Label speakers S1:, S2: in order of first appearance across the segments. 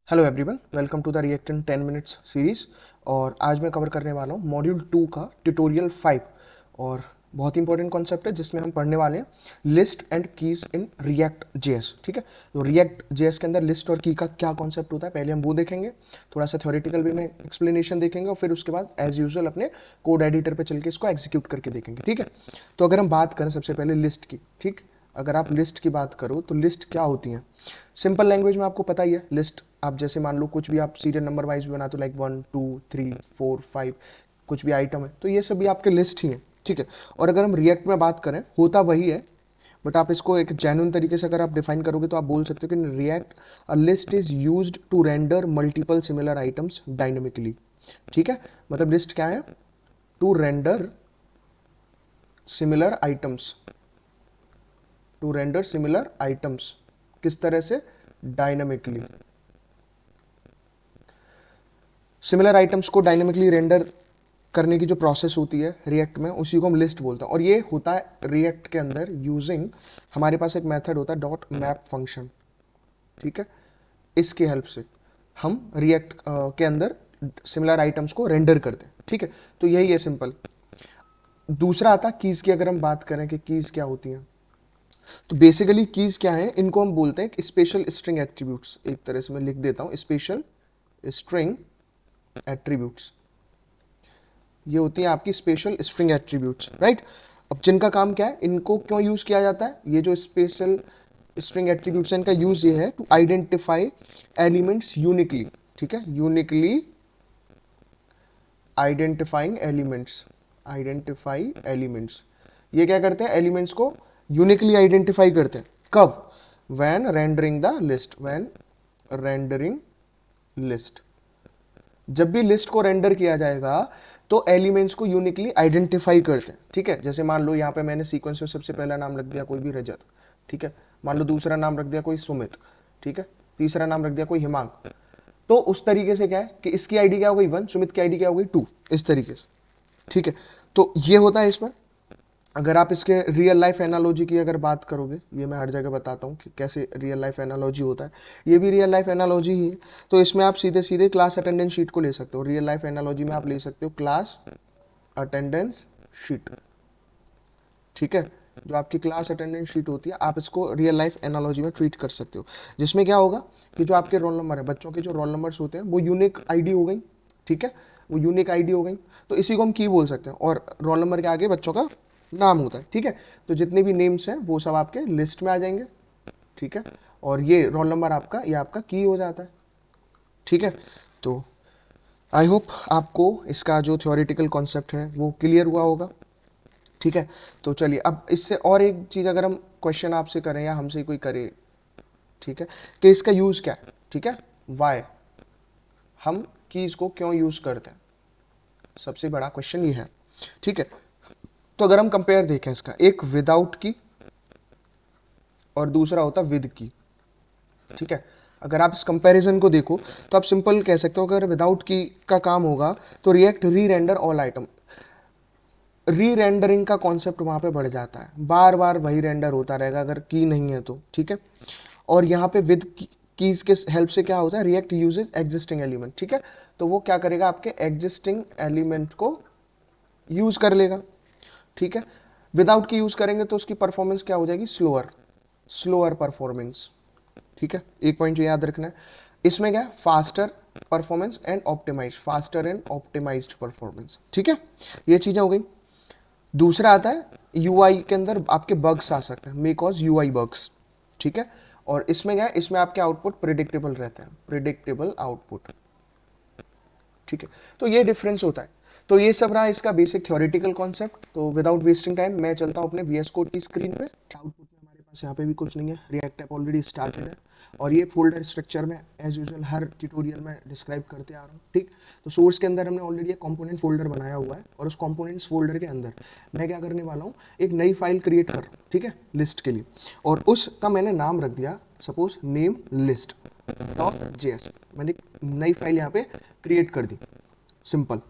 S1: Hello everyone, welcome to the React in 10 minutes series. और आज मैं कवर करने वाला हूँ मॉड्यूल 2 का ट्यूटोरियल 5। और बहुत इंपॉर्टेंट कॉन्सेप्ट है जिसमें हम पढ़ने वाले हैं list and keys in React JS. ठीक है, तो रिएक्ट जेएस के अंदर लिस्ट और की का क्या कॉन्सेप्ट होता है पहले हम वो देखेंगे, थोड़ा सा थ्योरेटिकल वे में एक्सप्लेनेशन देखेंगे और फिर उसके बाद एज यूजुअल अपने कोड एडिटर पे चल के इसको एग्जीक्यूट करके देखेंगे। ठीक है, तो अगर हम बात करें सबसे पहले लिस्ट की, ठीक, अगर आप लिस्ट की बात करो तो लिस्ट क्या होती है सिंपल लैंग्वेज में आपको पता ही है। लिस्ट आप जैसे मान लो कुछ भी आप सीरियल नंबर वाइज भी बनाते हो, लाइक 1 2 3 4 5 कुछ भी आइटम है तो ये सभी आपके लिस्ट ही है। ठीक है, और अगर हम रिएक्ट में बात करें होता वही है, बट आप इसको एक जेन्युइन तरीके से अगर आप डिफाइन करोगे तो आप बोल सकते हो कि in React a list is used to render multiple similar items dynamically. ठीक है, मतलब लिस्ट क्या है? To render similar items, to render similar items किस तरह से? डायनेमिकली। सिमिलर आइटम्स को डायनेमिकली रेंडर करने की जो प्रोसेस होती है रिएक्ट में उसी को हम लिस्ट बोलते हैं। और ये होता है रिएक्ट के अंदर यूजिंग, हमारे पास एक मेथड होता है डॉट मैप फंक्शन। ठीक है, इसकी हेल्प से हम रिएक्ट के अंदर सिमिलर आइटम्स को रेंडर करते हैं। ठीक है, तो यही है सिंपल। दूसरा आता है कीज की। अगर हम बात करें कि कीज क्या होती हैं, तो बेसिकली कीज क्या है, इनको हम बोलते हैं स्पेशल स्ट्रिंग एट्रीब्यूट्स। एक तरह से मैं लिख देता हूं, स्पेशल स्ट्रिंग एट्रीब्यूट्स। ये होती है आपकी स्पेशल स्ट्रिंग एट्रीब्यूट्स, राइट। अब जिनका काम क्या है, इनको क्यों यूज किया जाता है? ये जो स्पेशल स्ट्रिंग एट्रीब्यूट्स है इनका यूज ये है टू आइडेंटिफाई एलिमेंट्स यूनिकली। ठीक है, uniquely identifying elements, identify elements. ये क्या करते हैं? एलिमेंट्स को यूनिकली आइडेंटिफाई करते हैं। कब? When rendering the list, when rendering list. जब भी लिस्ट को रेंडर किया जाएगा तो एलिमेंट्स को यूनिकली आइडेंटिफाई करते हैं। ठीक है, जैसे मान लो यहाँ पे मैंने सीक्वेंस में सबसे पहला नाम रख दिया कोई भी रजत। ठीक है, मान लो दूसरा नाम रख दिया कोई सुमित। ठीक है, तीसरा नाम रख दिया कोई हिमांक। तो उस तरीके से क्या है कि इसकी आईडी क्या हो गई 1, सुमित की आईडी क्या हो गई 2, इस तरीके से। ठीक है, तो ये होता है इसमें। अगर आप इसके रियल लाइफ एनालॉजी की अगर बात करोगे, ये मैं हर जगह बताता हूँ कि कैसे रियल लाइफ एनालॉजी होता है, ये भी रियल लाइफ एनालॉजी ही है। तो इसमें आप सीधे सीधे क्लास अटेंडेंस शीट को ले सकते हो। रियल लाइफ एनालॉजी में आप ले सकते हो क्लास अटेंडेंस शीट। ठीक है, जो आपकी क्लास अटेंडेंस शीट होती है आप इसको रियल लाइफ एनालॉजी में ट्रीट कर सकते हो। जिसमें क्या होगा कि जो आपके रोल नंबर है, बच्चों के जो रोल नंबर्स होते हैं वो यूनिक आईडी हो गई। ठीक है, वो यूनिक आईडी हो गई, तो इसी को हम की बोल सकते हैं। और रोल नंबर के आगे बच्चों का नाम होता है। ठीक है, तो जितने भी नेम्स हैं वो सब आपके लिस्ट में आ जाएंगे। ठीक है, और ये रोल नंबर आपका, ये आपका की हो जाता है। ठीक है, तो आई होप आपको इसका जो थ्योरेटिकल कॉन्सेप्ट है वो क्लियर हुआ होगा। ठीक है, तो चलिए अब इससे और एक चीज़ अगर हम क्वेश्चन आपसे करें या हमसे कोई करे, ठीक है, कि इसका यूज़ क्या है। ठीक है, वाई, हम कीज को क्यों यूज़ करते हैं, सबसे बड़ा क्वेश्चन ये है। ठीक है, तो अगर हम कंपेयर देखें इसका, एक विदाउट की और दूसरा होता विद की। ठीक है, अगर आप इस कंपैरिजन को देखो तो आप सिंपल कह सकते हो अगर विदाउट की का काम होगा तो रिएक्ट री रेंडर ऑल आइटम, री रेंडरिंग का कॉन्सेप्ट वहां पे बढ़ जाता है, बार बार वही रेंडर होता रहेगा अगर की नहीं है तो। ठीक है, और यहाँ पे विद कीज के हेल्प से क्या होता है, रिएक्ट यूजेस एग्जिस्टिंग एलिमेंट। ठीक है, तो वो क्या करेगा, आपके एग्जिस्टिंग एलिमेंट को यूज कर लेगा। ठीक है, विदाउट की यूज करेंगे तो उसकी परफॉर्मेंस क्या हो जाएगी, स्लोअर, स्लोअर परफॉर्मेंस। ठीक है, एक पॉइंट याद रखना है। इसमें क्या है, faster performance and optimize, faster and optimized performance. ठीक है, ये चीजें हो गई। दूसरा आता है यूआई के अंदर आपके बग्स आ सकते हैं, मे कॉज यूआई बग्स। ठीक है, और इसमें क्या है, इसमें आपके आउटपुट प्रिडिक्टेबल रहते हैं, प्रिडिक्टेबल आउटपुट। ठीक है, तो ये डिफरेंस होता है। तो ये सब रहा इसका बेसिक थ्योरेटिकल कॉन्सेप्ट। तो विदाउट वेस्टिंग टाइम मैं चलता हूँ अपने वीएस कोड की स्क्रीन पे। आउटपुट में हमारे पास यहाँ पे भी कुछ नहीं है, रिएक्ट ऐप ऑलरेडी स्टार्टेड है और ये फोल्डर स्ट्रक्चर में एज यूजुअल हर ट्यूटोरियल में डिस्क्राइब करते आ रहा हूँ। ठीक, तो सोर्स के अंदर हमने ऑलरेडी एक कंपोनेंट फोल्डर बनाया हुआ है और उस कंपोनेंट्स फोल्डर के अंदर मैं क्या करने वाला हूँ, एक नई फाइल क्रिएट कर रहा हूँ। ठीक है, लिस्ट के लिए, और उसका मैंने नाम रख दिया suppose name list dot JS. मैंने एक नई फाइल यहाँ पे क्रिएट कर दी, सिंपल।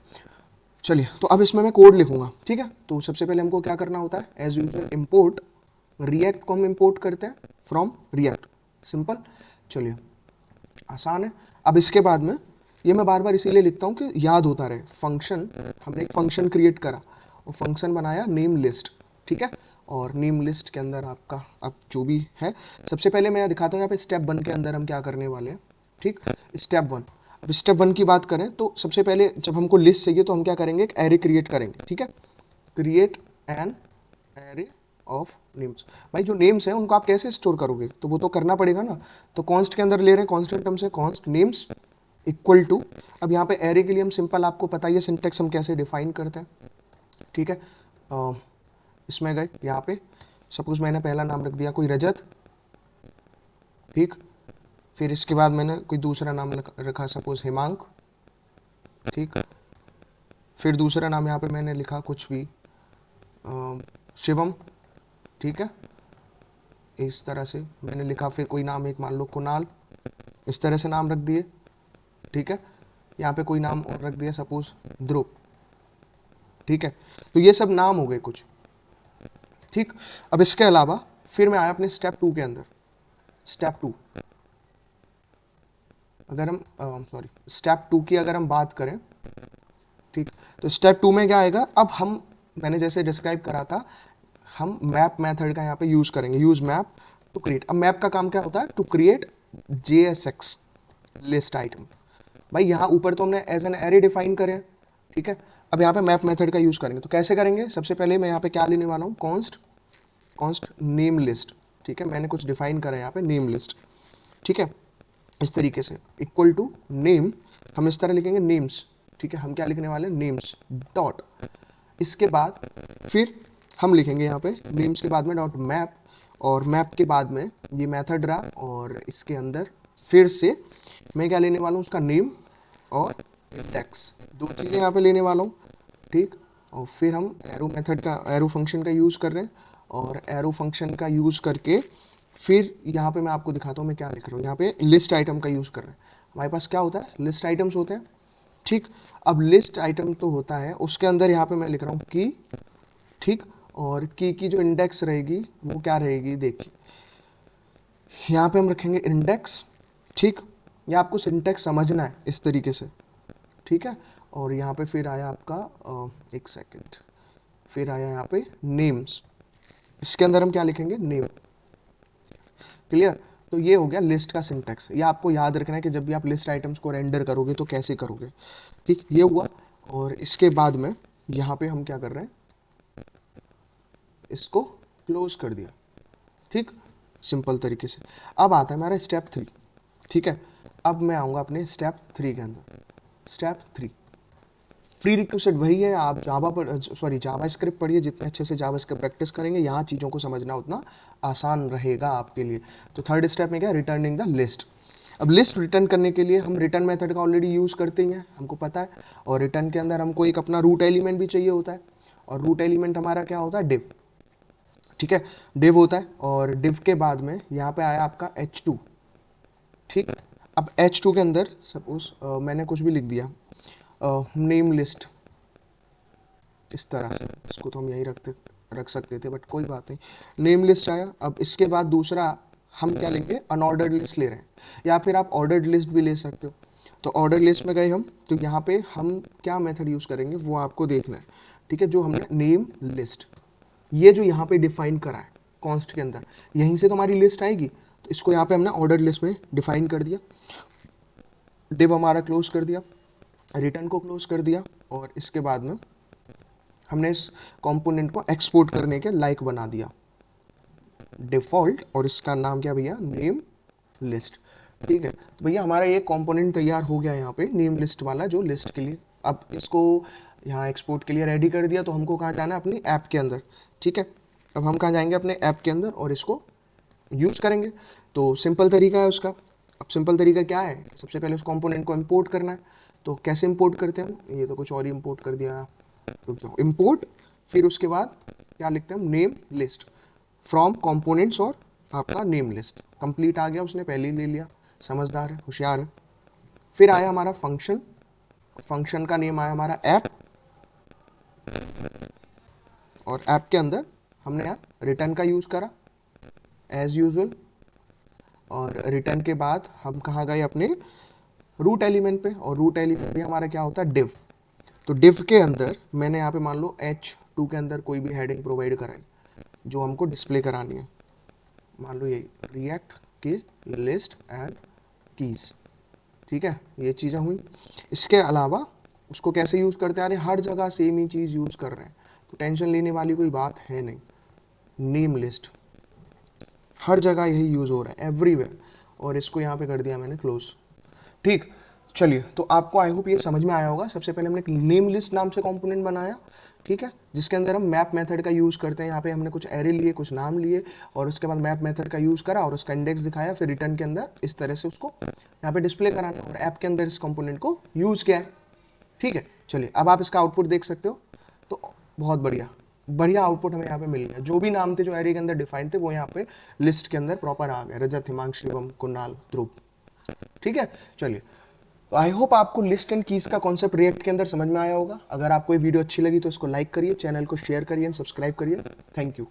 S1: चलिए, तो अब इसमें मैं कोड लिखूंगा। ठीक है, तो सबसे पहले हमको क्या करना होता है, एज यूजुअल इंपोर्ट रिएक्ट को हम इंपोर्ट करते हैं फ्रॉम रिएक्ट, सिंपल। चलिए, आसान है। अब इसके बाद में ये मैं बार बार इसीलिए लिखता हूँ कि याद होता रहे। फंक्शन, हमने एक फंक्शन क्रिएट करा और फंक्शन बनाया नेम लिस्ट, ठीक है। और नेम लिस्ट के अंदर आपका अब जो भी है, सबसे पहले मैं दिखाता हूँ यहाँ पे स्टेप 1 के अंदर हम क्या करने वाले हैं, ठीक। स्टेप 1, अब स्टेप 1 की बात करें तो सबसे पहले जब हमको लिस्ट चाहिए तो हम क्या करेंगे, एक एरे क्रिएट करेंगे, ठीक है। Create an array of names. भाई जो नेम्स हैं उनको आप कैसे स्टोर करोगे, तो वो तो करना पड़ेगा ना। तो कॉन्स्ट के अंदर ले रहे हैं, कॉन्स्टेंट टर्म से कॉन्स्ट नेम्स इक्वल टू, अब यहाँ पे एरे के लिए हम सिंपल, आपको पता ही है सिंटेक्स हम कैसे डिफाइन करते हैं, ठीक है। इसमें गए यहाँ पे, सपोज मैंने पहला नाम रख दिया कोई रजत, ठीक। फिर इसके बाद मैंने कोई दूसरा नाम रखा सपोज हेमांक, ठीक। फिर दूसरा नाम यहाँ पे मैंने लिखा कुछ भी शिवम, ठीक है। इस तरह से मैंने लिखा, फिर कोई नाम एक मान लो कुणाल, इस तरह से नाम रख दिए, ठीक है। यहाँ पे कोई नाम और रख दिया सपोज ध्रुव, ठीक है। तो ये सब नाम हो गए कुछ, ठीक। अब इसके अलावा फिर मैं आया अपने स्टेप 2 के अंदर। स्टेप 2, अगर हम सॉरी स्टेप 2 की अगर हम बात करें, ठीक, तो स्टेप 2 में क्या आएगा, अब हम, मैंने जैसे डिस्क्राइब करा था, हम मैप मेथड का यहाँ पे यूज करेंगे, यूज मैप टू क्रिएट। अब मैप का काम क्या होता है, to create JSX list item. भाई यहाँ ऊपर तो हमने एज एन एरे डिफाइन करे, ठीक है। अब यहाँ पे मैप मेथड का यूज करेंगे, तो कैसे करेंगे, सबसे पहले मैं यहाँ पे क्या लेने वाला हूँ, कॉन्स्ट नेम लिस्ट, ठीक है। मैंने कुछ डिफाइन करा है यहाँ पे नेम लिस्ट, ठीक है। इस तरीके से इक्वल टू नेम, हम इस तरह लिखेंगे नेम्स, ठीक है। हम क्या लिखने वाले हैं, नेम्स डॉट, इसके बाद फिर हम लिखेंगे यहाँ पे नेम्स के बाद में डॉट मैप, और मैप के बाद में ये मेथड रहा, और इसके अंदर फिर से मैं क्या लेने वाला हूँ, उसका नेम और इंडेक्स, दो चीज़ें यहाँ पे लेने वाला हूँ, ठीक। और फिर हम एरो मेथड का, एरो फंक्शन का यूज़ कर रहे हैं, और एरो फंक्शन का यूज़ करके फिर यहाँ पे मैं आपको दिखाता हूँ मैं क्या लिख रहा हूँ, यहाँ पे लिस्ट आइटम का यूज़ कर रहे हैं। हमारे पास क्या होता है, लिस्ट आइटम्स होते हैं, ठीक। अब लिस्ट आइटम तो होता है, उसके अंदर यहाँ पे मैं लिख रहा हूँ की, ठीक। और की जो इंडेक्स रहेगी वो क्या रहेगी, देखिए यहाँ पे हम रखेंगे इंडेक्स, ठीक। ये आपको सिंटेक्स समझना है इस तरीके से, ठीक है। और यहाँ पे फिर आया आपका एक सेकेंड, फिर आया यहाँ पे नेम्स, इसके अंदर हम क्या लिखेंगे, नेम, क्लियर। तो ये हो गया लिस्ट का सिंटेक्स। ये आपको याद रखना है कि जब भी आप लिस्ट आइटम्स को रेंडर करोगे तो कैसे करोगे, ठीक। ये हुआ, और इसके बाद में यहाँ पे हम क्या कर रहे हैं, इसको क्लोज कर दिया, ठीक, सिंपल तरीके से। अब आता है हमारा स्टेप 3, ठीक है। अब मैं आऊँगा अपने स्टेप 3 के अंदर। स्टेप 3 प्री रिक्विजिट वही है, आप जावा पर, सॉरी जावा स्क्रिप्ट पढ़िए, जितने अच्छे से जावा स्क्रिप्ट प्रैक्टिस करेंगे यहाँ चीज़ों को समझना उतना आसान रहेगा आपके लिए। तो थर्ड स्टेप में क्या, रिटर्निंग द लिस्ट। अब लिस्ट रिटर्न करने के लिए हम रिटर्न मेथड का ऑलरेडी यूज़ करते ही हैं, हमको पता है। और रिटर्न के अंदर हमको एक अपना रूट एलिमेंट भी चाहिए होता है, और रूट एलिमेंट हमारा क्या होता है, डिव, ठीक है, डिव होता है। और डिव के बाद में यहाँ पे आया आपका H2, ठीक। अब H2 के अंदर सपोज मैंने कुछ भी लिख दिया, नेम लिस्ट, इस तरह से, इसको तो हम यही रख सकते थे, बट कोई बात नहीं, नेम लिस्ट आया। अब इसके बाद दूसरा हम क्या लेंगे, अनऑर्डर्ड लिस्ट ले रहे हैं, या फिर आप ऑर्डर्ड लिस्ट भी ले सकते हो। तो ऑर्डर लिस्ट में गए हम, तो यहाँ पे हम क्या मेथड यूज़ करेंगे वो आपको देखना है, ठीक है। जो हमने नेम लिस्ट, ये जो यहाँ पे डिफाइन करा है कॉन्स्ट के अंदर, यहीं से तो हमारी लिस्ट आएगी, तो इसको यहाँ पे हमने ऑर्डर लिस्ट में डिफाइन कर दिया, डिव हमारा क्लोज कर दिया, रिटर्न को क्लोज कर दिया, और इसके बाद में हमने इस कंपोनेंट को एक्सपोर्ट करने के लायक बना दिया, डिफॉल्ट, और इसका नाम क्या भैया, नेम लिस्ट, ठीक है। तो भैया हमारा ये कंपोनेंट तैयार हो गया यहाँ पे नेम लिस्ट वाला, जो लिस्ट के लिए। अब इसको यहाँ एक्सपोर्ट के लिए रेडी कर दिया, तो हमको कहाँ जाना है, अपनी ऐप के अंदर, ठीक है। अब हम कहाँ जाएंगे, अपने ऐप के अंदर, और इसको यूज़ करेंगे। तो सिंपल तरीका है उसका। अब सिंपल तरीका क्या है, सबसे पहले उस कंपोनेंट को इंपोर्ट करना है। तो कैसे इंपोर्ट करते हैं हम, ये तो कुछ और ही इंपोर्ट कर दिया, रुक जाओ, इंपोर्ट, फिर उसके बाद क्या लिखते हैं हम, नेम लिस्ट फ्रॉम कंपोनेंट्स, और आपका नेम लिस्ट कंप्लीट आ गया, उसने पहले ही ले लिया, समझदार है, होशियार है। फिर आया हमारा फंक्शन, फंक्शन का नेम आया हमारा ऐप, और ऐप के अंदर हमने यहाँ रिटर्न का यूज़ करा एज यूजुअल, और रिटर्न के बाद हम कहाँ गए अपने रूट एलिमेंट पे, और रूट एलिमेंट पे हमारा क्या होता है div। तो div के अंदर मैंने यहाँ पे मान लो h2 के अंदर कोई भी हेडिंग प्रोवाइड कराई जो हमको डिस्प्ले करानी है, मान लो यही रिएक्ट की लिस्ट एंड कीज, ठीक है, ये चीज़ें हुई। इसके अलावा उसको कैसे यूज़ करते हैं, अरे हर जगह सेम ही चीज़ यूज़ कर रहे हैं तो टेंशन लेने वाली कोई बात है नहीं। नेम लिस्ट हर जगह यही यूज़ हो रहा है एवरीवेयर, और इसको यहाँ पे कर दिया मैंने क्लोज। ठीक, चलिए, तो आपको आई होप ये समझ में आया होगा। सबसे पहले हमने एक नेम लिस्ट नाम से कंपोनेंट बनाया, ठीक है, जिसके अंदर हम मैप मेथड का यूज़ करते हैं। यहाँ पे हमने कुछ एरे लिए, कुछ नाम लिए, और उसके बाद मैप मेथड का यूज़ करा और उसका इंडेक्स दिखाया, फिर रिटर्न के अंदर इस तरह से उसको यहाँ पे डिस्प्ले कराना, और ऐप के अंदर इस कंपोनेंट को यूज़ किया है। ठीक है, चलिए अब आप इसका आउटपुट देख सकते हो। तो बहुत बढ़िया बढ़िया आउटपुट हमें यहाँ पे मिल गया। जो भी नाम थे जो एरे के अंदर डिफाइन थे वो यहाँ पे लिस्ट के अंदर प्रॉपर आ गए, रजत, हिमांश, शिवम, कुणाल, ध्रुव। ठीक है, चलिए, आई होप आपको लिस्ट एंड कीज का कॉन्सेप्ट रिएक्ट के अंदर समझ में आया होगा। अगर आपको ये वीडियो अच्छी लगी तो इसको लाइक करिए, चैनल को शेयर करिए एंड सब्सक्राइब करिए। Thank you.